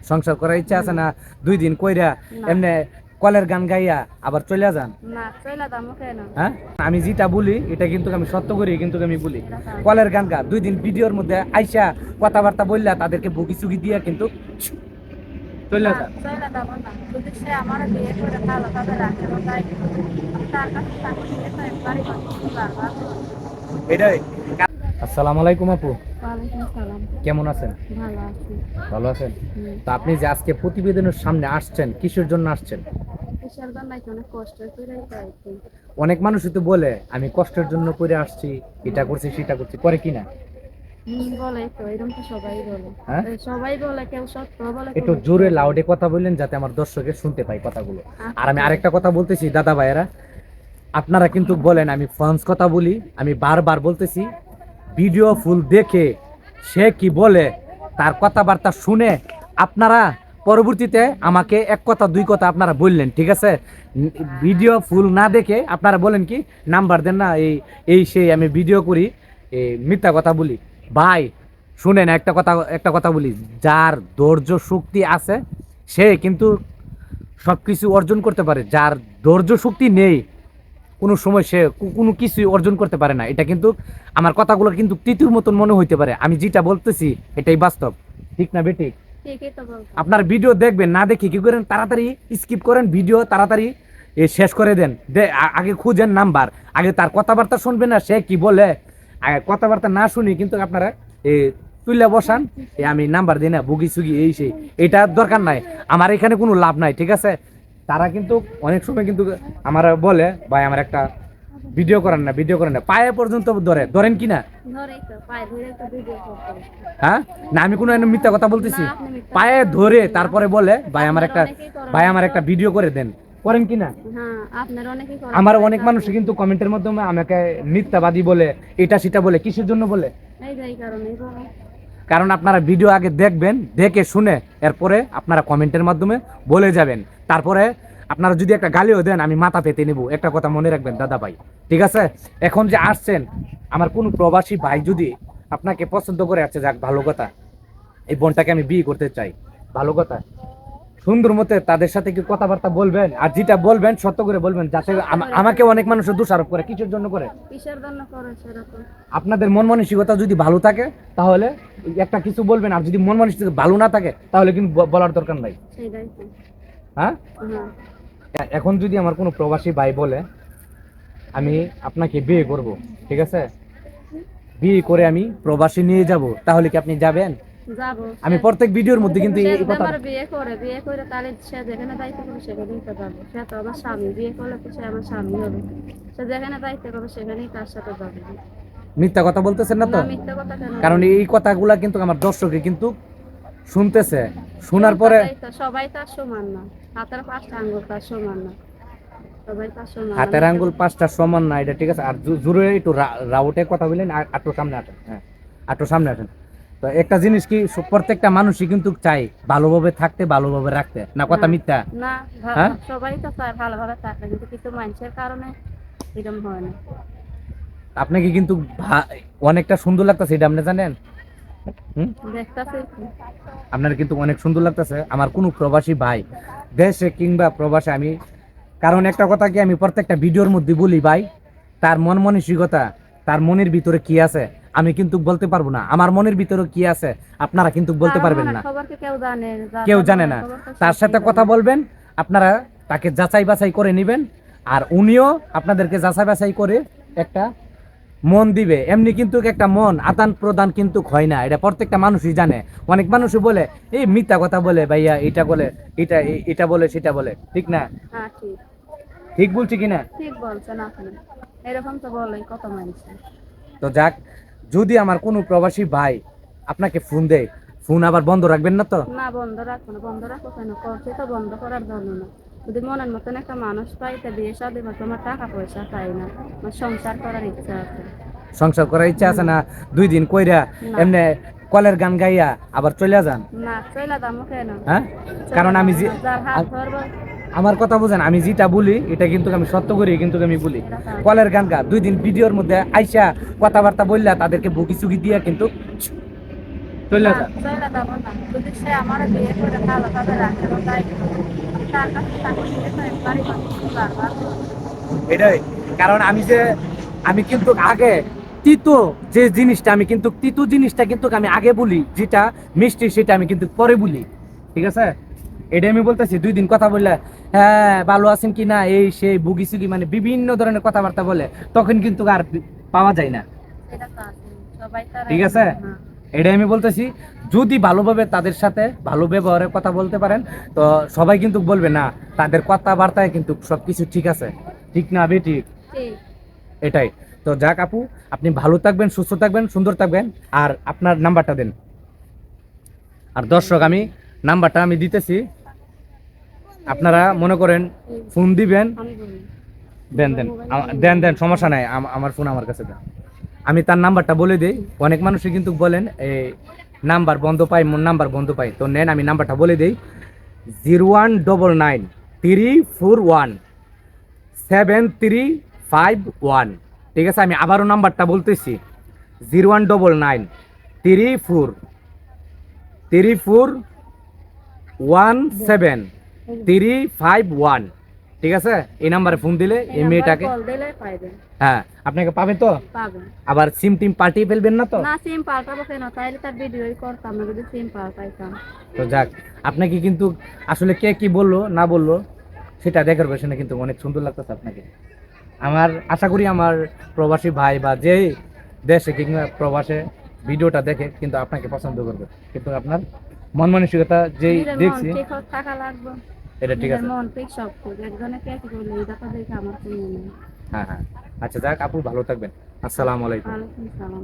সংসার করার ইচ্ছা আছে না? 2 দিন কইরা এমনি কলের গান গাইয়া আবার চলে যান? না চলে যাবো কেন? হ্যাঁ, আমি যেটা বলি এটা কিন্তু আমি সত্য করি, কিন্তু আমি বলি কলের গান গা 2 দিন ভিডিওর মধ্যে আইসা কথাবার্তা বললা তাদেরকে বুকি চুকি দিয়া কিন্তু চলে যান। চলে যাবো না, যদি সে আমার বিয়ে করে ভালো ভাবে রাখে তাই তার কাছে টাকা দিয়ে তো একবারই এটাই। আসসালামু আলাইকুম আপু, ওয়ালাইকুম আসসালাম। কেমন আছেন? ভালো আছি। ভালো আছেন? তো আপনি যে আজকে প্রতিবেদনের সামনে আসছেন কিসের জন্য আসছেন? কিসের জন্য অনেক কষ্ট করে পাইছি। অনেক মানুষই তো বলে আমি কষ্টের জন্য করে আসছি, এটা করছি সেটা করছি, করে কিনা? বলে তো এরকম তো সবাই বলে। হ্যাঁ, সবাই বলে, কেউ সত্য বলে একটু জোরে লাউডে কথা বললেন যাতে আমার দর্শকে শুনতে পাই কথাগুলো। আর আমি আরেকটা কথা বলতেছি দাদা ভাইয়েরা, আপনারা কিন্তু বলেন আমি ফ্রান্স কথা বলি, আমি বারবার বলতেছি ভিডিও ফুল দেখে সে কি বলে তার কথাবার্তা শুনে আপনারা পরবর্তীতে আমাকে এক কথা দুই কথা আপনারা বললেন, ঠিক আছে? ভিডিও ফুল না দেখে আপনারা বলেন কি নাম্বার দেন না, এই এই সেই আমি ভিডিও করি, এই মিথ্যা কথা বলি। ভাই শুনেন, একটা কথা বলি, যার ধৈর্য শক্তি আছে সে কিন্তু সবকিছু অর্জন করতে পারে, যার ধৈর্য শক্তি নেই কোনো সময় সে কোনো কিছুই অর্জন করতে পারে না। এটা কিন্তু আমার কথাগুলো কিন্তু তৃতীয় মতন মনে হইতে পারে, আমি যেটা বলতেছি এটাই বাস্তব, ঠিক না বেঠিক? ঠিকই তো বলছো। আপনার ভিডিও দেখবেন, না দেখে কি করেন তাড়াতাড়ি স্কিপ করেন, ভিডিও তাড়াতাড়ি শেষ করে দেন। আগে খুঁজেন নাম্বার, আগে তার কথাবার্তা শুনবেন না সে কি বলে, আগে কথাবার্তা না শুনি কিন্তু আপনারা তুলে বসান আমি নাম্বার দিই না বুগি সুগি এই সেই, এটা দরকার নাই, আমার এখানে কোনো লাভ নাই, ঠিক আছে? তারা কিন্তু অনেক সময় কিন্তু আমার বলে ভাই আমার একটা ভিডিও করেন না, ভিডিও করেন না, পায়ে পর্যন্ত ধরেন কি না? ধরেই তো পায়ে ধরে তো ভিডিও করতে। হ্যাঁ, না আমি কোনো মিথ্যা কথা বলতেছি? না, আপনি মিথ্যা পায়ে ধরে তারপরে বলে ভাই আমার একটা, অনেকেই করেন। ভাই আমার একটা ভিডিও করে দেন, করেন কি না? হ্যাঁ, আপনার অনেকেই করে। আমার অনেক মানুষ কিন্তু কমেন্টের মাধ্যমে আমাকে মিথ্যাবাদী বলে, এটা সেটা বলে, কিসের জন্য বলে? এই কারণেই বলে। কারণ আপনারা ভিডিও আগে দেখবেন, দেখে শুনে এরপরে আপনারা কমেন্টের মাধ্যমে বলে যাবেন, তারপরে আপনারা যদি একটা গালিও দেন আমি মাথা পেতে নেব, একটা কথা মনে রাখবেন দাদা ভাই, ঠিক আছে? এখন যে আসছেন আমার কোন প্রবাসী ভাই যদি আপনাকে পছন্দ করে আছে, যাক ভালো কথা, এই বোনটাকে আমি বিয়ে করতে চাই, ভালো কথা, সুন্দর মতে তাদের সাথে কি কথাবার্তা বলবেন, আর যেটা বলবেন সত্য করে বলবেন, যাতে আমাকে অনেক মানুষ দোষারোপ করে, কিসের জন্য করে? কিসের জন্য করে সেরকম? আপনাদের মন মানসিকতা যদি ভালো থাকে তাহলে একটা কিছু বলবেন, আর যদি মন মানসিকতা ভালো না থাকে তাহলে কিন্তু বলার দরকার নাই। সেটাই তো। হ্যাঁ, হ্যাঁ, এখন যদি আমার কোনো প্রবাসী ভাই বলে আমি আপনাকে বিয়ে করব, ঠিক আছে, বিয়ে করে আমি প্রবাসী নিয়ে যাব, তাহলে কি আপনি যাবেন? যাবো। আমি প্রত্যেক ভিডিওর মধ্যে কিন্তু সে এই যদি কথা, আমার বিয়ে করে তাহলে সে যেখানে দায়িত্ব করবে সেখানেই তো যাবো। সে তো আমার স্বামী, বিয়ে করলে তো সে আমার স্বামী হবে। সে যেখানে দায়িত্ব করবে সেখানেই তার সাথে যাবে। মিথ্যা কথা বলতেছেন না তো? না, মিথ্যা কথা কেন? কারণ এই কথাগুলা কিন্তু আমার দর্শকে কিন্তু শুনতেছে, শোনার পরে সবাই তার সমান না, হাতের 5টা আঙ্গুল তার সমান না, সবাই তার সমান না। হাতের আঙ্গুল 5টা সমান না, এটা ঠিক আছে। আর জোরে একটু রাউটে কথা বললেন, আটটু সামনে আসেন, হ্যাঁ আটটু সামনে আসেন। তো একটা জিনিস কি, প্রত্যেকটা মানুষই কিন্তু চাই ভালোভাবে থাকতে, ভালোভাবে রাখতে, না কথা মিথ্যা? না, হ্যাঁ, সবাই তো চায় ভালোভাবে থাকতে, কিন্তু কিছু মানুষের কারণে এরকম হয় না। আপনাকে কিন্তু অনেকটা সুন্দর লাগতেছে, এটা আপনি জানেন? দেখতেছি আপনার কিন্তু অনেক সুন্দর লাগতেছে। আমার কোনো প্রবাসী ভাই দেশে কিংবা প্রবাসে, আমি কারণ একটা কথা কি আমি প্রত্যেকটা ভিডিওর মধ্যে বলি ভাই, তার মন মানসিকতা, তার মনের ভিতরে কি আছে আমি কিন্তু বলতে পারবো না, আমার মনের ভিতরে কি আছে আপনারা কিন্তু বলতে পারবেন না, কেউ জানে না। তার সাথে কথা বলবেন, আপনারা তাকে যাচাই বাছাই করে নেবেন, আর উনিও আপনাদেরকে যাচাই বাছাই করে একটা মন দিবে। এমনি কিন্তু একটা মন আদান প্রদান কিন্তু হয় না, এটা প্রত্যেকটা মানুষই জানে। অনেক মানুষই বলে এই মিথ্যা কথা বলে ভাইয়া, এটা বলে এটা, এটা বলে সেটা বলে, ঠিক না? হ্যাঁ, ঠিক ঠিক বলছি কিনা? ঠিক বলছেন আপনি, এরকম তো বলে কত মানুষ। তো যাক, যদি আমার কোনো প্রবাসী ভাই আপনাকে ফোন দেয়, ফোন আবার বন্ধ রাখবেন না তো? না, বন্ধ রাখবো না। বন্ধ রাখবো কেন? করছে তো বন্ধ করার জন্য না। যদি মনের মতন একটা মানুষ পাই, তা বিয়ে শাদী বা তোমার টাকা পয়সা চাই না, আমার সংসার করার ইচ্ছা আছে। সংসার করার ইচ্ছা আছে না? 2 দিন কইরা এমনি কলের গান গাইয়া আবার চলে যান? না চলে যাবো কেন? হ্যাঁ, কারণ আমি যার হাত ধরবো। আমার কথা বুঝেন, আমি যেটা বলি এটা কিন্তু আমি সত্য করি, কিন্তু আমি বলি কলের গান গা 2 দিন ভিডিওর মধ্যে আইসা কথাবার্তা বললা তাদেরকে বুকি চুকি দিয়া কিন্তু চলে না, যান। চলে যাবো না। যদি সে আমার বিয়ে করে ভালোভাবে রাখে এবং তাই তার কাছে টাকা দিতে পারে, বাড়ি বাড়ি বারবার এটাই কারণ আমি কিন্তু আগে তিতো যে জিনিসটা আমি কিন্তু তিতো জিনিসটা কিন্তু আমি আগে বলি, যেটা মিষ্টি সেটা আমি কিন্তু পরে বলি, ঠিক আছে? এটা আমি বলতেছি 2 দিন কথা বললে হ্যাঁ ভালো আছেন কি না এই সেই বুগি সুগি মানে বিভিন্ন ধরনের কথাবার্তা বলে, তখন কিন্তু আর পাওয়া যায় না, সেটা তো আছে। সবাই তো আর ঠিক এক আছে? না। হ্যাঁ। এটাই আমি বলতেছি, যদি ভালোভাবে তাদের সাথে ভালো ব্যবহারে কথা বলতে পারেন, তো সবাই কিন্তু বলবে না তাদের কথাবার্তায় কিন্তু সবকিছু ঠিক আছে, ঠিক না বেঠিক? ঠিক। এটাই। তো যাক আপু, আপনি ভালো থাকবেন, সুস্থ থাকবেন, সুন্দর থাকবেন। আর আপনার নাম্বারটা দেন। আর দর্শক আমি নাম্বারটা আমি দিতেছি, আপনারা মনে করেন ফোন দিবেন। আমি বলি দেন দেন দেন দেন, সমস্যা নাই, আমার ফোন আমার কাছে দেন। আমি তার নাম্বারটা বলে দিই। অনেক মানুষই কিন্তু বলেন এই নাম্বার বন্ধ পাই, নাম্বার বন্ধ পাই, তো নেন আমি নাম্বারটা বলে দিই। 0199 341 7351। ঠিক আছে, আমি আবারও নাম্বারটা বলতেছি, 0199 341 7351। ঠিক আছে, এই নাম্বারে ফোন দিলে এই এই নাম্বারে মেয়েটাকে, কল দিলে পাইবেন। হ্যাঁ আপনাকে পাবে তো। পাবেন। আবার সিম টিম পাল্টিয়ে ফেলবেন না তো? না, সিম পাল্টাবো কেন? তাইলে তার ভিডিওই করতাম না যদি সিম পাল্টাইতাম। তো যাক, আপনাকে কিন্তু আসলে কে কি বললো না বললো সেটা দেখার পেছনে কিন্তু অনেক সুন্দর লাগতেছে আপনাকে। আমার আশা করি আমার প্রবাসী ভাই বা যে দেশে কিংবা প্রবাসে ভিডিওটা দেখে কিন্তু আপনাকে পছন্দ করবে, কিন্তু আপনার মন মানসিকতা যেই নিজের মন দেখছি ঠিক থাকা লাগবে। এটা ঠিক নিজের আছে। মন ঠিক সব ঠিক। একজনে কে কি করলে এই কথা দেখে আমার কোনো নেই। হ্যাঁ হ্যাঁ, আচ্ছা যাক আপু, ভালো থাকবেন। আসসালামু আলাইকুম। ওয়ালাইকুম সালাম।